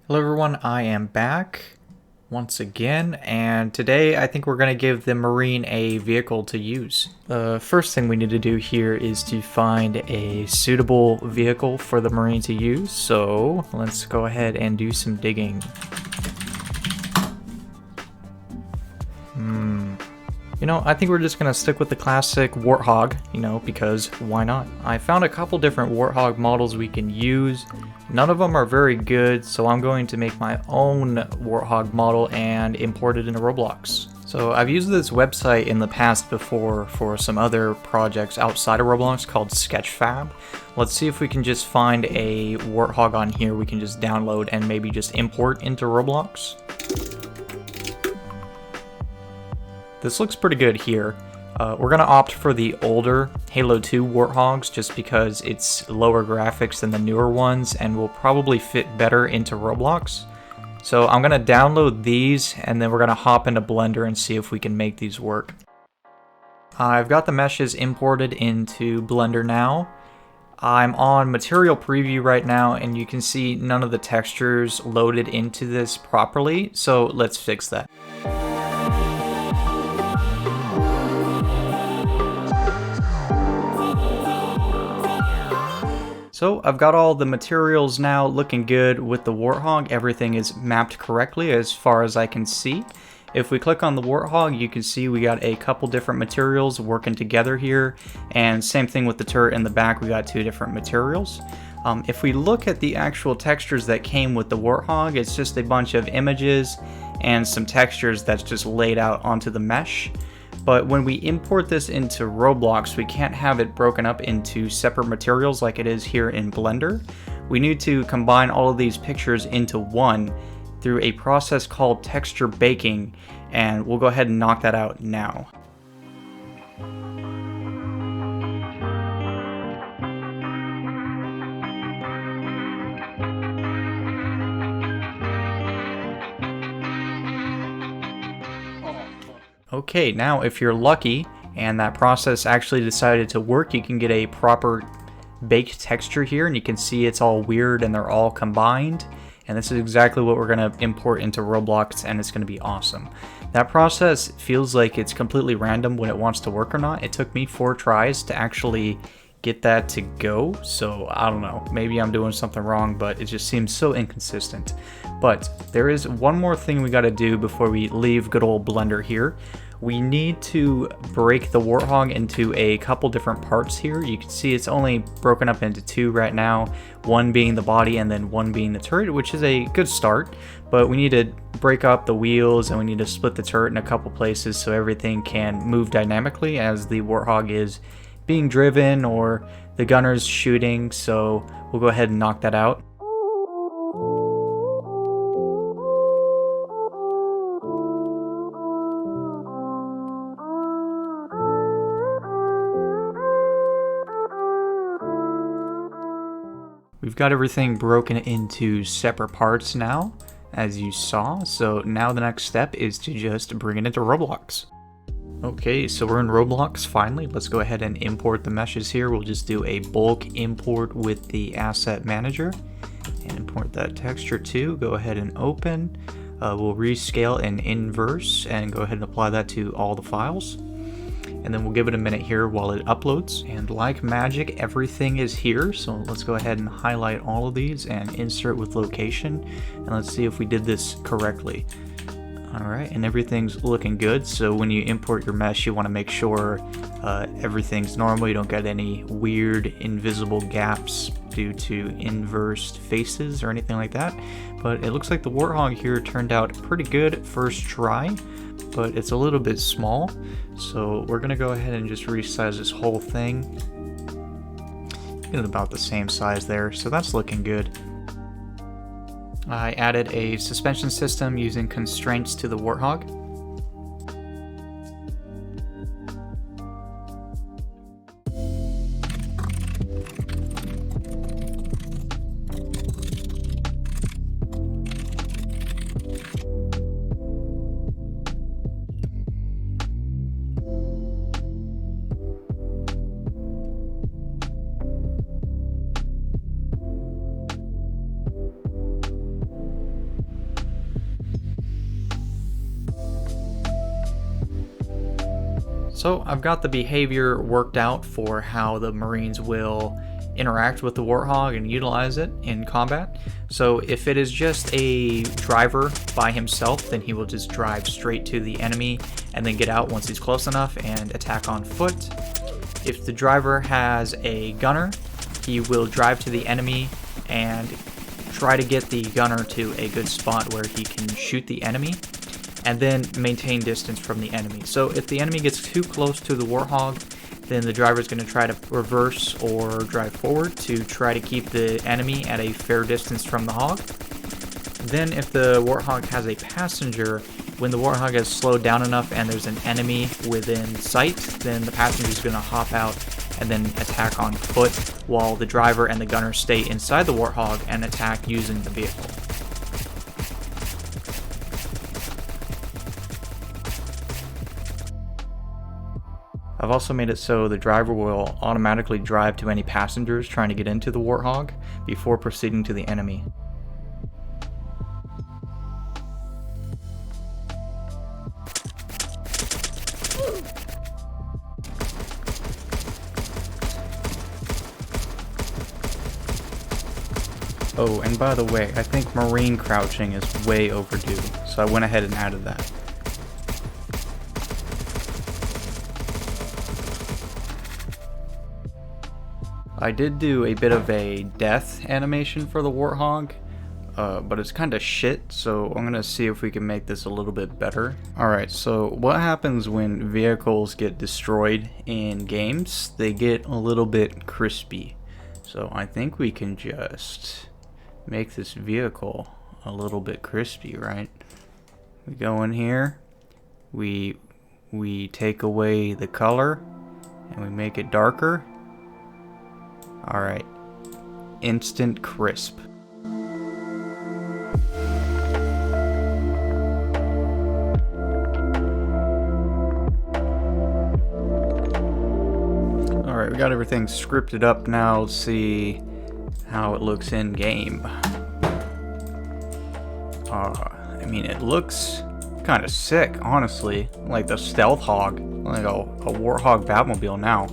Hello everyone, I am back once again, and today I think we're going to give the Marine a vehicle to use. The first thing we need to do here is to find a suitable vehicle for the Marine to use, so let's go ahead and do some digging. I think we're just going to stick with the classic Warthog, because why not? I found a couple different Warthog models we can use. None of them are very good, so I'm going to make my own Warthog model and import it into Roblox. So I've used this website in the past before for some other projects outside of Roblox called Sketchfab. Let's see if we can just find a Warthog on here we can just download and maybe just import into Roblox. This looks pretty good here. We're going to opt for the older Halo 2 Warthogs just because it's lower graphics than the newer ones and will probably fit better into Roblox. So I'm going to download these and then we're going to hop into Blender and see if we can make these work. I've got the meshes imported into Blender now. I'm on Material Preview right now and you can see none of the textures loaded into this properly, so let's fix that. So I've got all the materials now looking good with the Warthog. Everything is mapped correctly as far as I can see. If we click on the Warthog, you can see we got a couple different materials working together here. And same thing with the turret in the back, we got two different materials. If we look at the actual textures that came with the Warthog, it's just a bunch of images and some textures that's just laid out onto the mesh. But when we import this into Roblox, we can't have it broken up into separate materials like it is here in Blender. We need to combine all of these pictures into one through a process called texture baking, and we'll go ahead and knock that out now. Okay, now if you're lucky and that process actually decided to work, you can get a proper baked texture here and you can see it's all weird and they're all combined. And this is exactly what we're going to import into Roblox and it's going to be awesome. That process feels like it's completely random when it wants to work or not. It took me 4 tries to actually get that to go, so I don't know, maybe I'm doing something wrong, but it just seems so inconsistent. But there is one more thing we got to do before we leave good old Blender here. We need to break the Warthog into a couple different parts here. You can see it's only broken up into 2 right now, one being the body and then one being the turret, which is a good start, but we need to break up the wheels and we need to split the turret in a couple places so everything can move dynamically as the Warthog is being driven or the gunner's shooting, so we'll go ahead and knock that out. We've got everything broken into separate parts now, as you saw, so now the next step is to just bring it into Roblox. Okay, so we're in Roblox finally. Let's go ahead and import the meshes here. We'll just do a bulk import with the asset manager and import that texture too. Go ahead and open. We'll rescale and inverse and go ahead and apply that to all the files. And then we'll give it a minute here while it uploads. And like magic, everything is here. So let's go ahead and highlight all of these and insert with location. And let's see if we did this correctly. Alright, and everything's looking good, so when you import your mesh you want to make sure everything's normal, you don't get any weird invisible gaps due to inversed faces or anything like that. But it looks like the Warthog here turned out pretty good first try, but it's a little bit small, so we're going to go ahead and just resize this whole thing. Get it about the same size there, so that's looking good. I added a suspension system using constraints to the Warthog. So I've got the behavior worked out for how the Marines will interact with the Warthog and utilize it in combat. So if it is just a driver by himself, then he will just drive straight to the enemy and then get out once he's close enough and attack on foot. If the driver has a gunner, he will drive to the enemy and try to get the gunner to a good spot where he can shoot the enemy and then maintain distance from the enemy. So if the enemy gets too close to the Warthog, then the driver is going to try to reverse or drive forward to try to keep the enemy at a fair distance from the hog. Then if the Warthog has a passenger, when the Warthog has slowed down enough and there's an enemy within sight, then the passenger is going to hop out and then attack on foot, while the driver and the gunner stay inside the Warthog and attack using the vehicle. I've also made it so the driver will automatically drive to any passengers trying to get into the Warthog before proceeding to the enemy. Oh, and by the way, I think Marine crouching is way overdue, so I went ahead and added that. I did do a bit of a death animation for the Warthog, but it's kind of shit, so I'm gonna see if we can make this a little bit better. Alright, so what happens when vehicles get destroyed in games? They get a little bit crispy. So I think we can just make this vehicle a little bit crispy, right? We go in here, we take away the color, and we make it darker. Alright, instant crisp. Alright, we got everything scripted up now. Let's see how it looks in game. I mean, it looks kind of sick, honestly. Like the stealth hog, like a Warthog Batmobile now.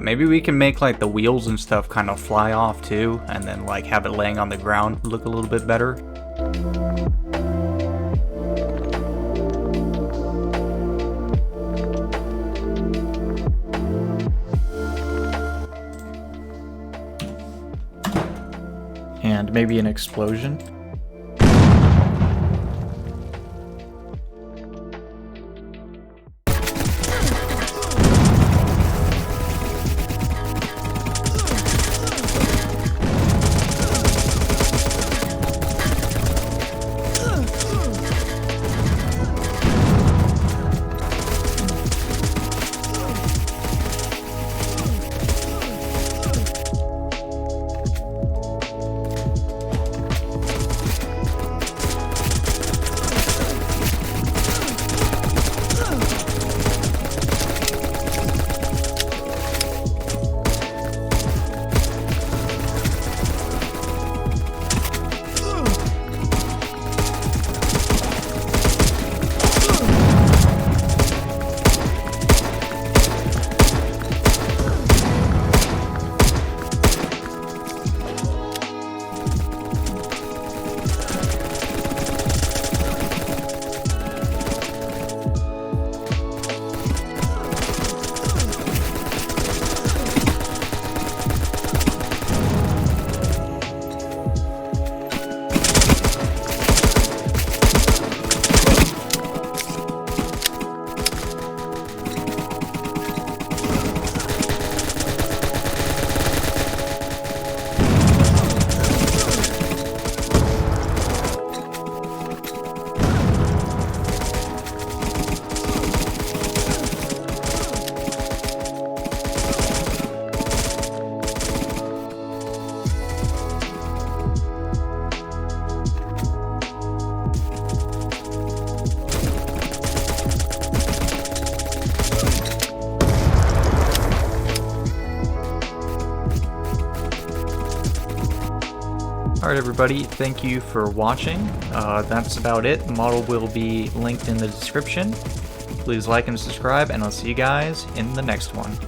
Maybe we can make like the wheels and stuff kind of fly off too, and then like have it laying on the ground look a little bit better. And maybe an explosion. Alright everybody, thank you for watching. That's about it. The model will be linked in the description. please like and subscribe, and I'll see you guys in the next one.